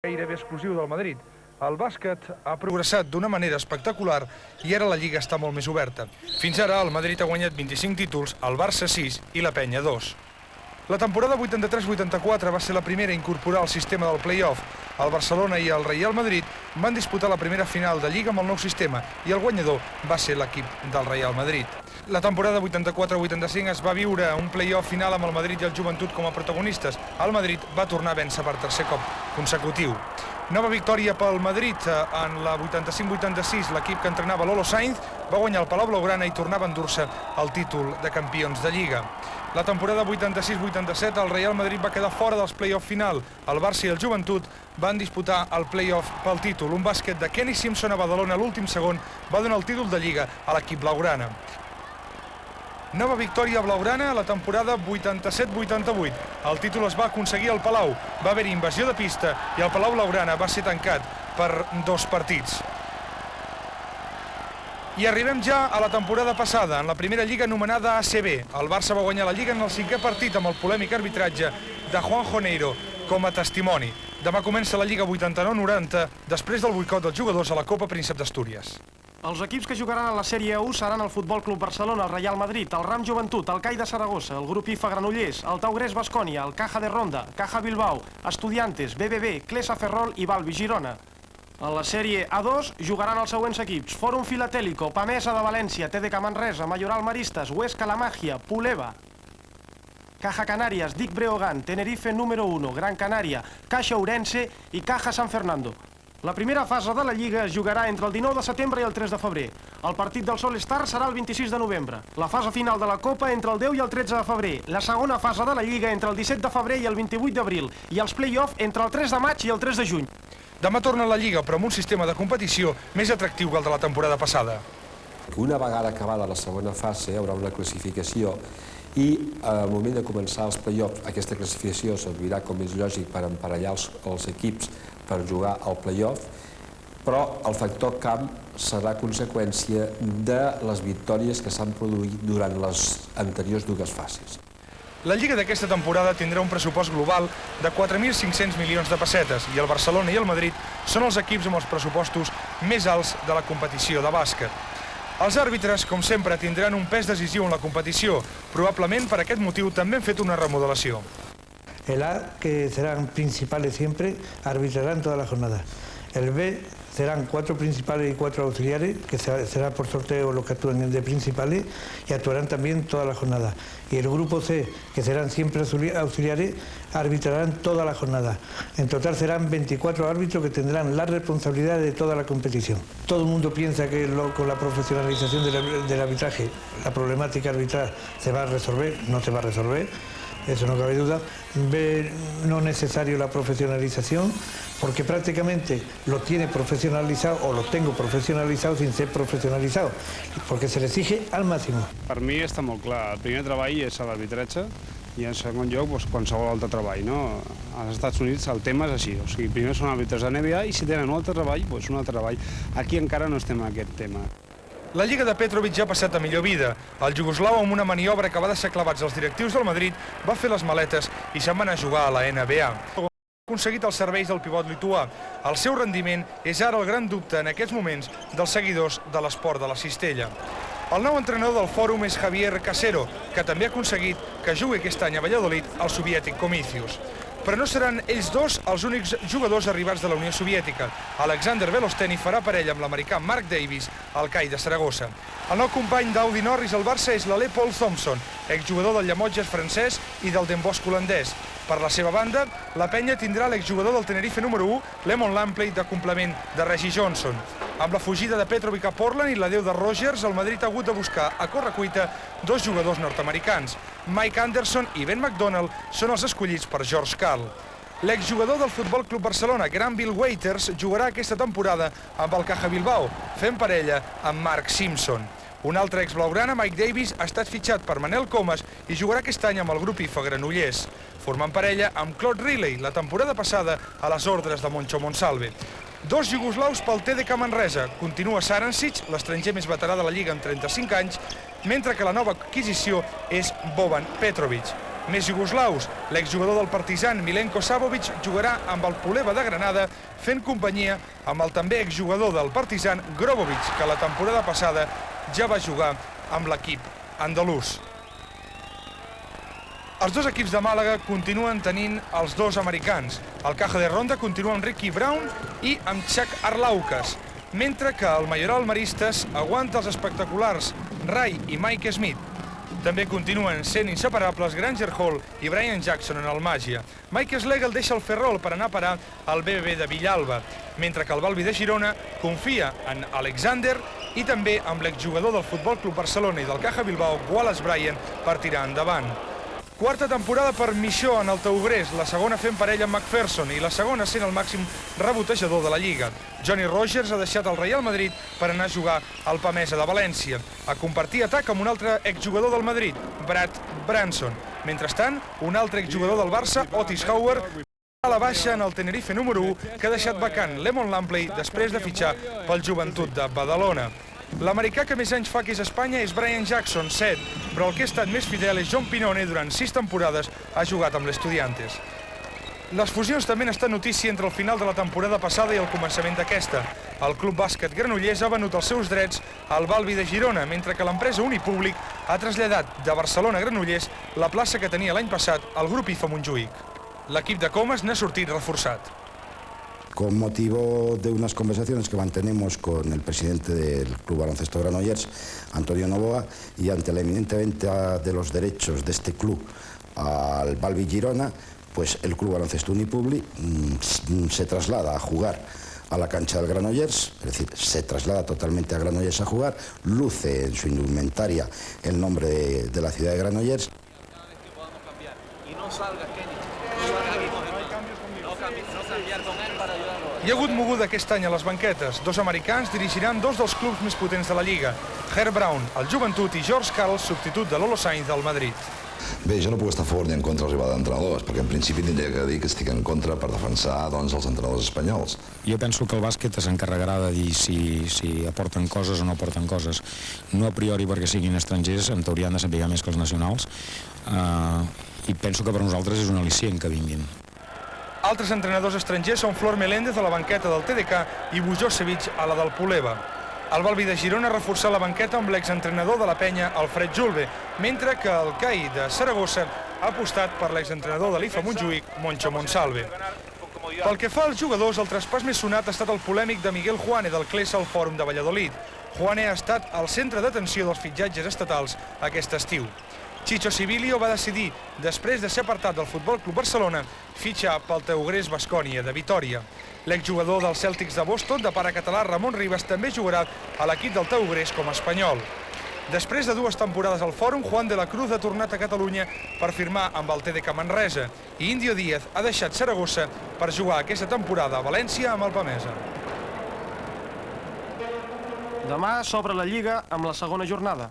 gairebé exclusiu del Madrid. El bàsquet ha progressat d'una manera espectacular i ara la Lliga està molt més oberta. Fins ara el Madrid ha guanyat 25 títols, el Barça 6 i la Penya 2. La temporada 83-84 va ser la primera a incorporar el sistema del play-off. El Barcelona i el Real Madrid van disputar la primera final de Lliga amb el nou sistema i el guanyador va ser l'equip del Real Madrid. La temporada 84-85 es va viure un play-off final amb el Madrid i el Joventut com a protagonistes. El Madrid va tornar a vèncer per tercer cop consecutiu. Nova victòria pel Madrid en la 85-86. L'equip que entrenava Lolo Sainz va guanyar el Palau Blaugrana i tornava a endur-se el títol de campions de Lliga. La temporada 86-87 el Real Madrid va quedar fora dels play-off final. El Barça i el Joventut van disputar el play-off pel títol. Un bàsquet de Kenny Simpson a Badalona a l'últim segon va donar el títol de Lliga a l'equip blaugrana. Nova victòria blaugrana a la temporada 87-88. El títol es va aconseguir al Palau. Va haver-hi invasió de pista i el Palau Blaugrana va ser tancat per 2 partits. I arribem ja a la temporada passada, en la primera lliga anomenada ACB. El Barça va guanyar la lliga en el 5è partit amb el polèmic arbitratge de Juan Joneiro com a testimoni. Demà comença la lliga 89-90 després del boicot dels jugadors a la Copa Príncep d'Astúries. Els equips que jugaran a la Sèrie 1 seran el Futbol Club Barcelona, el Real Madrid, el Ram Joventut, el CAI de Saragossa, el Grup IFA Granollers, el Taugrés Bascònia, el Caja de Ronda, Caja Bilbao, Estudiantes, BBB, Clesa Ferrol i Balbi Girona. A la Sèrie A2 jugaran els següents equips: Fòrum Filatélico, Pamesa de València, TDK Manresa, Mayoral Maristes, Huesca La Magia, Puleva, Caja Canàries, Dic Breogán, Tenerife número 1, Gran Canària, Caixa Ourense i Caja San Fernando. La primera fase de la Lliga es jugarà entre el 19 de setembre i el 3 de febrer. El partit del Sol Star serà el 26 de novembre. La fase final de la Copa entre el 10 i el 13 de febrer. La segona fase de la Lliga entre el 17 de febrer i el 28 d'abril. I els play-off entre el 3 de maig i el 3 de juny. Demà torna la Lliga, però amb un sistema de competició més atractiu que el de la temporada passada. Una vegada acabada la segona fase hi haurà una classificació i al moment de començar els play-offs aquesta classificació servirà, com és lògic, per emparellar els equips per jugar al play-off, però el factor camp serà conseqüència de les victòries que s'han produït durant les anteriors 2 fases. La Lliga d'aquesta temporada tindrà un pressupost global de 4.500 milions de pessetes i el Barcelona i el Madrid són els equips amb els pressupostos més alts de la competició de bàsquet. Els àrbitres, com sempre, tindran un pes decisiu en la competició. Probablement per aquest motiu també han fet una remodelació. El A, que serán principales siempre, arbitrarán toda la jornada. El B serán 4 principales y 4 auxiliares, que será por sorteo los que actúen de principales, y actuarán también toda la jornada. Y el grupo C, que serán siempre auxiliares, arbitrarán toda la jornada. En total serán 24 árbitros que tendrán la responsabilidad de toda la competición. Todo el mundo piensa que con la profesionalización del arbitraje, la problemática arbitral se va a resolver. No se va a resolver. Eso no cabe duda. Ve no necesario la profesionalización, porque prácticamente lo tiene profesionalizado o lo tengo profesionalizado sin ser profesionalizado, porque se le exige al máximo. Per mi està molt clar. El primer treball és l'arbitratge i en segon lloc qualsevol altre treball. Als Estats Units el tema és així, o sigui, primer són àrbitres de NBA i si tenen un altre treball, un altre treball. Aquí encara no estem en aquest tema. La Lliga de Petrovic ja ha passat a millor vida. El jugoslau, amb una maniobra que va deixar clavats els directius del Madrid, va fer les maletes i se'n va anar a jugar a la NBA. Ha aconseguit els serveis del pivot lituà. El seu rendiment és ara el gran dubte en aquests moments dels seguidors de l'esport de la cistella. El nou entrenador del Fòrum és Javier Casero, que també ha aconseguit que jugui aquest any a Valladolid el soviètic Comicius. Però no seran ells dos els únics jugadors arribats de la Unió Soviètica. Alexander Velosteni farà parella amb l'americà Mark Davis al CAI de Saragossa. El nou company d'Audi Norris al Barça és l'Alé Paul Thompson, exjugador del Llemotges francès i del Den Bosch holandès. Per la seva banda, la penya tindrà l'exjugador del Tenerife número 1, Lemon Lampley, de complement de Reggie Johnson. Amb la fugida de Petrovic a Portland i l'adeu de Rogers, el Madrid ha hagut de buscar a correcuita 2 jugadors nord-americans. Mike Anderson i Ben McDonald són els escollits per George Karl. L'exjugador del Futbol Club Barcelona, Granville Waiters, jugarà aquesta temporada amb el Caja Bilbao, fent parella amb Mark Simpson. Un altre ex-blaugrana, Mike Davis, ha estat fitxat per Manel Comas i jugarà aquest any amb el grup IFA Granollers. Formant parella amb Claude Riley, la temporada passada a les ordres de Moncho Monsalve. 2 jugoslaus pel TDK Manresa. Continua Sarancic, l'estranger més veterà de la Lliga amb 35 anys, mentre que la nova adquisició és Boban Petrovic. Més jugoslaus. L'exjugador del Partizan, Milenko Savovic, jugarà amb el Poleva de Granada, fent companyia amb el també exjugador del Partizan, Grobovic, que la temporada passada ja va jugar amb l'equip andalús. Els dos equips de Màlaga continuen tenint els dos americans. El Caja de Ronda continua amb Ricky Brown i amb Chuck Arlaucas, mentre que el Mayoral Maristes aguanta els espectaculars Ray i Mike Smith. També continuen sent inseparables Granger Hall i Brian Jackson en el Màgia. Mike Schlegel deixa el Ferrol per anar a parar al BBB de Villalba, mentre que el Balbi de Girona confia en Alexander i també amb l'exjugador del Futbol Club Barcelona i del Caja Bilbao, Wallace Bryan, per tirar endavant. Quarta temporada per Michó en el Taugrés, la segona fent parella amb McPherson i la segona sent el màxim rebotejador de la Lliga. Johnny Rogers ha deixat el Real Madrid per anar a jugar al Pamesa de València, a compartir atac amb un altre exjugador del Madrid, Brad Branson. Mentrestant, un altre exjugador del Barça, Otis Howard, a la baixa en el Tenerife número 1, que ha deixat vacant Lemon Lampley després de fitxar pel Joventut de Badalona. L'americà que més anys fa que és a Espanya és Brian Jackson, 7, però el que ha estat més fidel és John Pinone, durant 6 temporades ha jugat amb l'Estudiantes. Les fusions també han estat notícia entre el final de la temporada passada i el començament d'aquesta. El Club Bàsquet Granollers ha venut els seus drets al Balbi de Girona, mentre que l'empresa Unipúblic ha traslladat de Barcelona a Granollers la plaça que tenia l'any passat al grup IFA Montjuïc. L'equip de Comas n'ha sortit reforçat. Con motivo de unas conversaciones que mantenemos con el presidente del Club Baloncesto Granollers, Antonio Novoa, y ante la inminente venta de los derechos de este club al Balbi Girona, pues el Club Baloncesto Unipubli se traslada a jugar a la cancha del Granollers, es decir, se traslada totalmente a Granollers a jugar, luce en su indumentaria el nombre de la ciudad de Granollers. Hi ha hagut moguda aquest any a les banquetes. Dos americans dirigiran dos dels clubs més potents de la Lliga. Herb Brown, el Joventut, i George Karl, substitut de Lolo Sainz del Madrid. Bé, jo no puc estar a favor ni en contra de l'arribada d'entrenadors, perquè en principi tindria que dir que estic en contra per defensar els entrenadors espanyols. Jo penso que el bàsquet s'encarregarà de dir si aporten coses o no aporten coses. No a priori perquè siguin estrangers, en teoria han de saber més que els nacionals, i penso que per nosaltres és un al·licient que vinguin. Altres entrenadors estrangers són Flor Meléndez a la banqueta del TDK i Bujosevic a la del Poleva. El Balbi de Girona ha reforçat la banqueta amb l'exentrenador de la penya, Alfred Julve, mentre que el CAI de Saragossa ha apostat per l'exentrenador de l'IFA Montjuïc, Moncho Monsalve. Pel que fa als jugadors, el traspàs més sonat ha estat el polèmic de Miguel Juane del Clesa al Fòrum de Valladolid. Juane ha estat al centre d'atenció dels fitxatges estatals aquest estiu. Chicho Sibilio va decidir, després de ser apartat del Futbol Club Barcelona, fitxar pel Taugrés Baskonia de Vitòria. L'exjugador dels Cèltics de Boston, de pare català, Ramon Ribas, també jugarà a l'equip del Taugrés com a espanyol. Després de 2 temporades al Fòrum, Juan de la Cruz ha tornat a Catalunya per firmar amb el TDK Manresa i Indio Díaz ha deixat Saragossa per jugar aquesta temporada a València amb el Pamesa. Demà s'obre la Lliga amb la segona jornada.